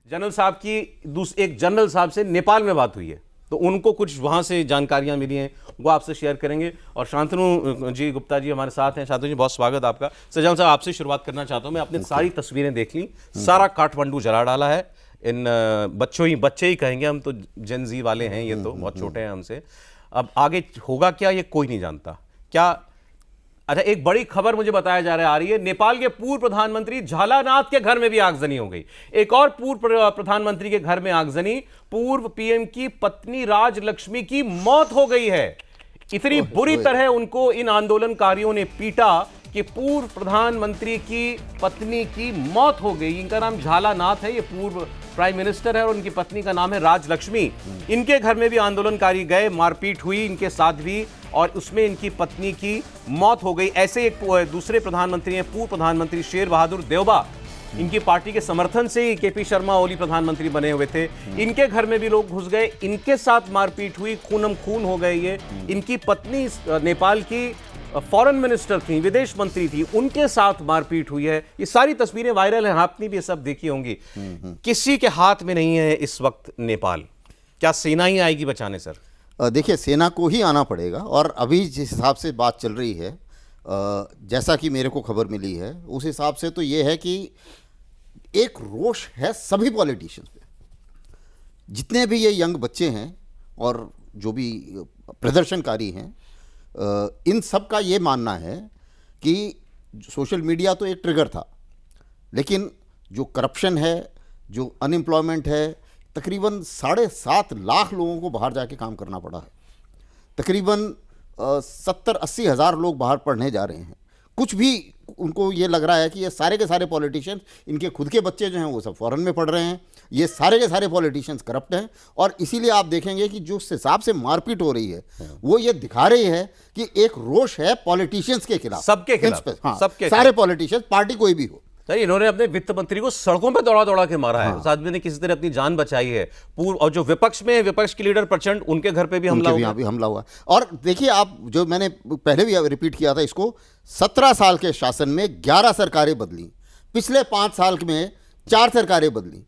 General साहब की एक जनरल साहब से नेपाल में बात हुई है, तो उनको कुछ वहाँ से जानकारियाँ मिली हैं, वो आपसे शेयर करेंगे। और शांतनु जी गुप्ता जी हमारे साथ हैं। शांतनु जी, बहुत स्वागत आपका। सर साहब, आपसे शुरुआत करना चाहता हूँ मैं। आपने सारी तस्वीरें देख ली, सारा काठमांडू जला डाला है। इन बच्चे ही कहेंगे हम, तो जेन जी वाले हैं ये, तो बहुत छोटे हैं हमसे। अब आगे होगा क्या ये कोई नहीं जानता। क्या अच्छा, एक बड़ी खबर मुझे बताया जा रहा है आ रही है, नेपाल के पूर्व प्रधानमंत्री झालानाथ के घर में भी आगजनी हो गई। एक और पूर्व प्रधानमंत्री के घर में आगजनी, पूर्व पीएम की पत्नी राजलक्ष्मी की मौत हो गई है। इतनी बुरी तरह उनको इन आंदोलनकारियों ने पीटा कि पूर्व प्रधानमंत्री की पत्नी की मौत हो गई। इनका नाम झालानाथ है, ये पूर्व प्राइम मिनिस्टर है, और उनकी पत्नी का नाम है राजलक्ष्मी। इनके घर में भी आंदोलनकारी गए, मारपीट हुई इनके साथ भी, और उसमें इनकी पत्नी की मौत हो गई। ऐसे एक दूसरे प्रधानमंत्री हैं, पूर्व प्रधानमंत्री शेर बहादुर देउबा। इनकी पार्टी के समर्थन से ही केपी शर्मा ओली प्रधानमंत्री बने हुए थे। इनके घर में भी लोग घुस गए, इनके साथ मारपीट हुई, खूनम खून हो गए ये। इनकी पत्नी नेपाल की फॉरेन मिनिस्टर थी, विदेश मंत्री थी, उनके साथ मारपीट हुई है। ये सारी तस्वीरें वायरल हैं, आपने भी ये सब देखी होंगी। किसी के हाथ में नहीं है इस वक्त नेपाल। क्या सेना ही आएगी बचाने सर? देखिए, सेना को ही आना पड़ेगा। और अभी जिस हिसाब से बात चल रही है, जैसा कि मेरे को खबर मिली है, उस हिसाब से तो ये है कि एक रोष है सभी पॉलिटिशियंस पे। जितने भी ये यंग बच्चे हैं और जो भी प्रदर्शनकारी हैं, इन सब का ये मानना है कि सोशल मीडिया तो एक ट्रिगर था, लेकिन जो करप्शन है, जो अनएम्प्लॉयमेंट है, तकरीबन 7.5 लाख लोगों को बाहर जाके काम करना पड़ा है। तकरीबन 70-80 हज़ार लोग बाहर पढ़ने जा रहे हैं। कुछ भी उनको ये लग रहा है कि ये सारे के सारे पॉलिटिशियंस, इनके खुद के बच्चे जो हैं वो सब फॉरेन में पढ़ रहे हैं, ये सारे के सारे पॉलिटिशियंस करप्ट हैं। और इसीलिए आप देखेंगे कि जो हिसाब से मारपीट हो रही है, वो ये दिखा रही है कि एक रोष है पॉलिटिशियंस के खिलाफ, सबके खिलाफ। हाँ, सबके सारे पॉलिटिशियंस, पार्टी कोई भी हो। सर, इन्होंने अपने वित्त मंत्री को सड़कों पे दौड़ा दौड़ा के मारा है। उस आदमी ने किसी तरह अपनी जान बचाई है। पूर्व और जो विपक्ष में, विपक्ष के लीडर प्रचंड, उनके घर पे भी हमला हुआ। और देखिए, आप जो मैंने पहले भी रिपीट किया था इसको, 17 साल के शासन में 11 सरकारें बदली, पिछले 5 साल में 4 सरकारें बदली।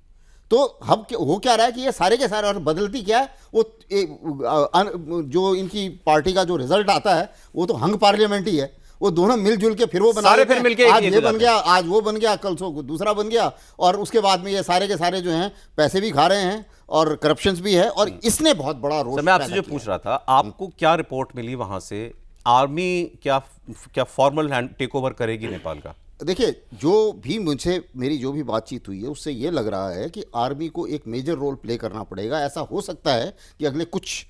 तो हम हो क्या रहा है कि ये सारे के सारे, और बदलती क्या है, वो जो इनकी पार्टी का जो रिजल्ट आता है वो तो हंग पार्लियामेंट ही है। वो दोनों मिलजुल के फिर वो बना सारे फिर मिलके, आज ये बन गया, आज वो बन गया, कल सो दूसरा बन गया, और उसके बाद में ये सारे के सारे जो हैं पैसे भी खा रहे हैं और करप्शन भी है। और इसने बहुत बड़ा रोल। मैं आपसे जो पूछ रहा था, आपको क्या रिपोर्ट मिली वहां से? आर्मी क्या फॉर्मल टेक ओवर करेगी नेपाल का? देखिए, जो भी मुझसे मेरी जो भी बातचीत हुई है, उससे ये लग रहा है कि आर्मी को एक मेजर रोल प्ले करना पड़ेगा। ऐसा हो सकता है कि अगले कुछ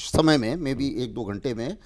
समय में, मे बी 1-2 घंटे में,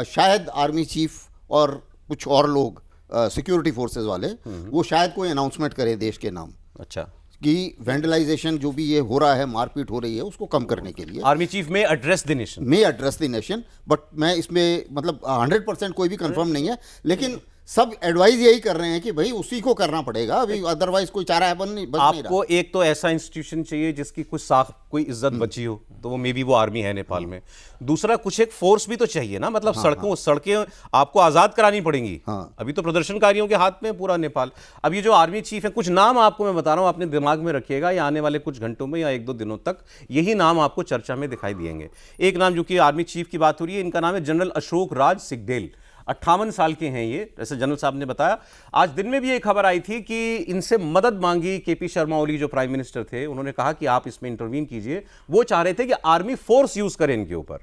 शायद आर्मी चीफ और कुछ और लोग सिक्योरिटी फोर्सेस वाले, वो शायद कोई अनाउंसमेंट करें देश के नाम। अच्छा, कि वैंडलाइजेशन जो भी ये हो रहा है, मारपीट हो रही है, उसको कम करने के लिए आर्मी चीफ में एड्रेस द नेशन। बट मैं इसमें मतलब 100% कोई भी कंफर्म नहीं है, लेकिन सब एडवाइज यही कर रहे हैं कि भाई उसी को करना पड़ेगा, अभी अदरवाइज कोई चारा है बन नहीं आपको। एक तो ऐसा इंस्टीट्यूशन चाहिए जिसकी कुछ साख, कोई इज्जत बची हो, तो वो मे बी वो आर्मी है नेपाल में। दूसरा, कुछ एक फोर्स भी तो चाहिए ना, मतलब सड़कें आपको आजाद करानी पड़ेंगी। अभी तो प्रदर्शनकारियों के हाथ में पूरा नेपाल। अब ये जो आर्मी चीफ है, कुछ नाम आपको मैं बता रहा हूं, अपने दिमाग में रखिएगा, या आने वाले कुछ घंटों में या 1-2 दिनों तक यही नाम आपको चर्चा में दिखाई देंगे। एक नाम, जो कि आर्मी चीफ की बात हो रही है, इनका नाम है जनरल अशोक राज सिगदेल। 58 साल के हैं ये, जैसे जनरल साहब ने बताया। आज दिन में भी एक खबर आई थी कि इनसे मदद मांगी केपी शर्मा ओली, जो प्राइम मिनिस्टर थे। उन्होंने कहा कि आप इसमें इंटरवीन कीजिए। वो चाह रहे थे कि आर्मी फोर्स यूज करे इनके ऊपर।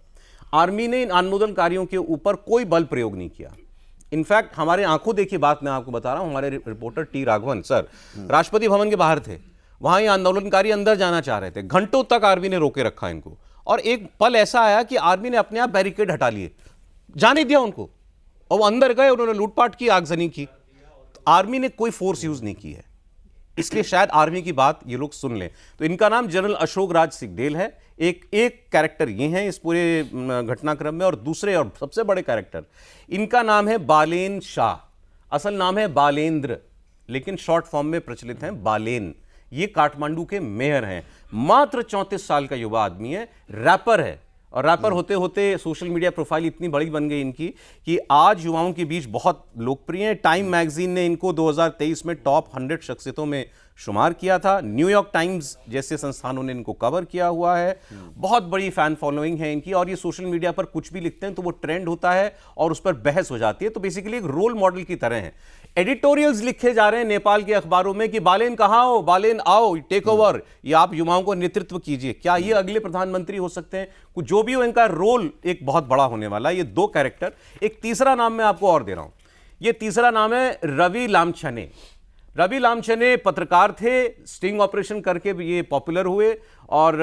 आर्मी ने इन आंदोलनकारियों के ऊपर कोई बल प्रयोग नहीं किया। इनफैक्ट हमारे आंखों देखी बात मैं आपको बता रहा हूं, हमारे reporter T Raghavan sir Rashtrapati Bhavan के बाहर थे। वहां ये आंदोलनकारी अंदर जाना चाह रहे थे, घंटों तक आर्मी ने रोके रखा इनको। और एक पल ऐसा आया कि आर्मी ने अपने आप बैरिकेड हटा लिए, जाने दिया उनको, और वो अंदर गए, उन्होंने लूटपाट की, आगजनी की। तो आर्मी ने कोई फोर्स यूज नहीं की है, इसलिए शायद आर्मी की बात ये लोग सुन लें। तो इनका नाम जनरल अशोक राज सिगदेल है। एक कैरेक्टर ये हैं इस पूरे घटनाक्रम में। और दूसरे और सबसे बड़े कैरेक्टर, इनका नाम है बालेन शाह। असल नाम है बालेंद्र, लेकिन शॉर्ट फॉर्म में प्रचलित हैं बालेन। ये काठमांडू के मेयर हैं। मात्र 34 साल का युवा आदमी है, रैपर है। और रैपर होते होते सोशल मीडिया प्रोफाइल इतनी बड़ी बन गई इनकी कि आज युवाओं के बीच बहुत लोकप्रिय है। टाइम मैगजीन ने इनको 2023 में टॉप 100 शख्सियतों में शुमार किया था। न्यूयॉर्क टाइम्स जैसे संस्थानों ने इनको कवर किया हुआ है। बहुत बड़ी फैन फॉलोइंग है इनकी, और ये सोशल मीडिया पर कुछ भी लिखते हैं तो वो ट्रेंड होता है और उस पर बहस हो जाती है। तो बेसिकली एक रोल मॉडल की तरह है। एडिटोरियल्स लिखे जा रहे हैं नेपाल के अखबारों में कि बालेन कहाँ हो, बालेन आओ, टेक ओवर, ये आप युवाओं को नेतृत्व कीजिए। क्या ये अगले प्रधानमंत्री हो सकते हैं? कुछ जो भी हो, इनका रोल एक बहुत बड़ा होने वाला है। ये दो कैरेक्टर। एक तीसरा नाम मैं आपको और दे रहा हूं। ये तीसरा नाम है रवि लामछने। रवि लामछने पत्रकार थे, स्टिंग ऑपरेशन करके भी ये पॉपुलर हुए, और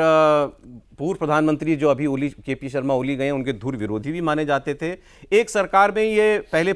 पूर्व प्रधानमंत्री जो अभी ओली, केपी शर्मा ओली गए, उनके धुर विरोधी भी माने जाते थे। एक सरकार में ये पहले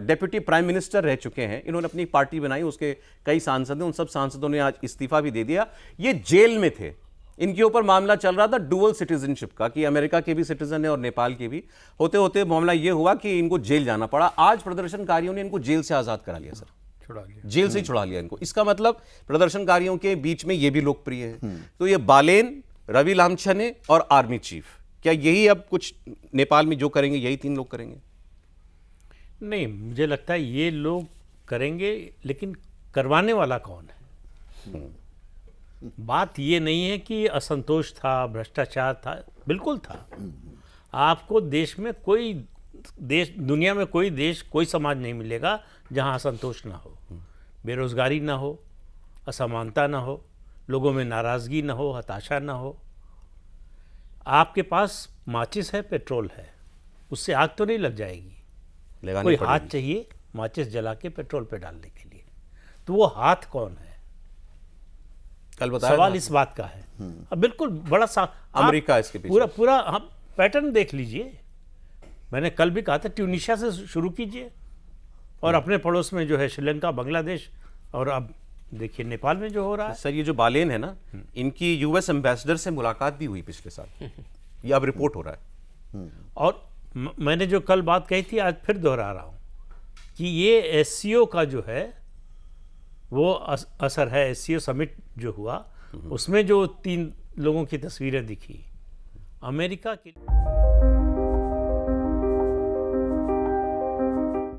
डेप्यूटी प्राइम मिनिस्टर रह चुके हैं। इन्होंने अपनी पार्टी बनाई, उसके कई सांसद हैं, उन सब सांसदों ने आज इस्तीफा भी दे दिया। ये जेल में थे। इनके ऊपर मामला चल रहा था डुअल सिटीजनशिप का, कि अमेरिका के भी सिटीजन है और नेपाल के भी। होते होते मामला ये हुआ कि इनको जेल जाना पड़ा। आज प्रदर्शनकारियों ने इनको जेल से आजाद करा लिया सर, छुड़ा लिया, जेल से ही छुड़ा लिया इनको। इसका मतलब प्रदर्शनकारियों के बीच में ये भी लोकप्रिय है। तो ये बालेन, रवि लामछने और आर्मी चीफ, क्या यही अब कुछ नेपाल में जो करेंगे यही तीन लोग करेंगे? नहीं, मुझे लगता है ये लोग करेंगे, लेकिन करवाने वाला कौन है? बात ये नहीं है कि असंतोष था, भ्रष्टाचार था, बिल्कुल था। आपको देश में कोई देश, दुनिया में कोई देश, कोई समाज नहीं मिलेगा जहां असंतोष ना हो, बेरोजगारी ना हो, असमानता ना हो, लोगों में नाराज़गी ना हो, हताशा ना हो। आपके पास माचिस है, पेट्रोल है, उससे आग तो नहीं लग जाएगी। लगानी कोई पड़ेगी। हाथ चाहिए माचिस जला के पेट्रोल पे डालने के लिए, तो वो हाथ कौन है? कल बताया सवाल था। इस बात का है। अब बिल्कुल बड़ा सा अमेरिका इसके पीछे। पूरा पूरा हम पैटर्न देख लीजिए। मैंने कल भी कहा था, ट्यूनीशिया से शुरू कीजिए, और अपने पड़ोस में जो है श्रीलंका, बांग्लादेश, और अब देखिए नेपाल में जो हो रहा है। सर ये जो बालेन है ना, इनकी यूएस एम्बेसडर से मुलाकात भी हुई पिछले साल, ये अब रिपोर्ट हो रहा है। और मैंने जो कल बात कही थी, आज फिर दोहरा रहा हूँ कि ये एससीओ का जो है वो असर है। एससीओ समिट जो हुआ, उसमें जो 3 लोगों की तस्वीरें दिखी, अमेरिका की